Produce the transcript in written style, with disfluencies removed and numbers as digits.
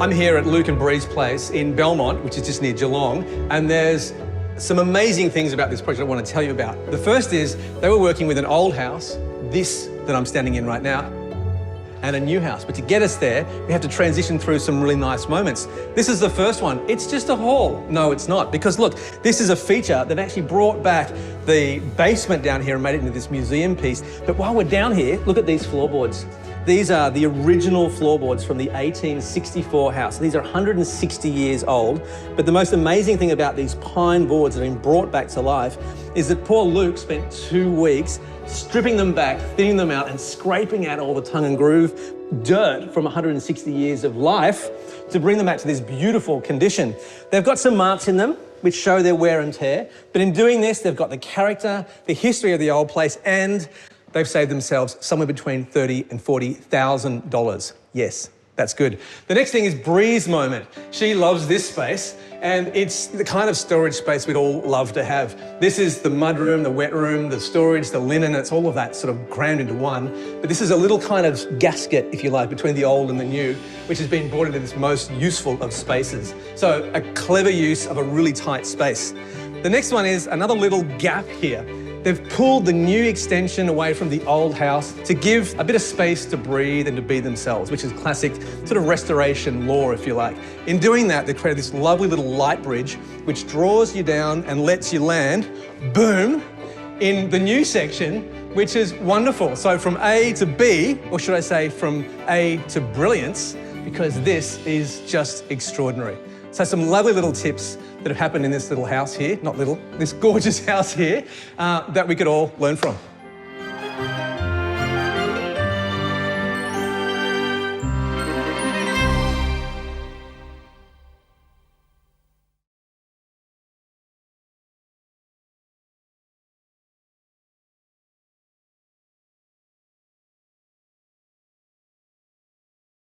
I'm here at Luke and Bree's place in Belmont, which is just near Geelong, and there's some amazing things about this project I want to tell you about. The first is they were working with an old house, this that I'm standing in right now, and a new house. But to get us there, we have to transition through some really nice moments. This is the first one. It's just a hall. No, it's not. Because look, this is a feature that actually brought back the basement down here and made it into this museum piece. But while we're down here, look at these floorboards. These are the original floorboards from the 1864 house. These are 160 years old. But the most amazing thing about these pine boards that have been brought back to life is that poor Luke spent 2 weeks stripping them back, thinning them out, and scraping out all the tongue and groove dirt from 160 years of life to bring them back to this beautiful condition. They've got some marks in them which show their wear and tear, but in doing this, they've got the character, the history of the old place, and they've saved themselves somewhere between $30,000 and $40,000. Yes, that's good. The next thing is Bree's moment. She loves this space, and it's the kind of storage space we'd all love to have. This is the mud room, the wet room, the storage, the linen, it's all of that sort of crammed into one. But this is a little kind of gasket, if you like, between the old and the new, which has been brought into this most useful of spaces. So a clever use of a really tight space. The next one is another little gap here. They've pulled the new extension away from the old house to give a bit of space to breathe and to be themselves, which is classic sort of restoration lore, if you like. In doing that, they created this lovely little light bridge which draws you down and lets you land, boom, in the new section, which is wonderful. So from A to B, or should I say from A to brilliance, because this is just extraordinary. So some lovely little tips that have happened in this little house here, not little, this gorgeous house here, that we could all learn from.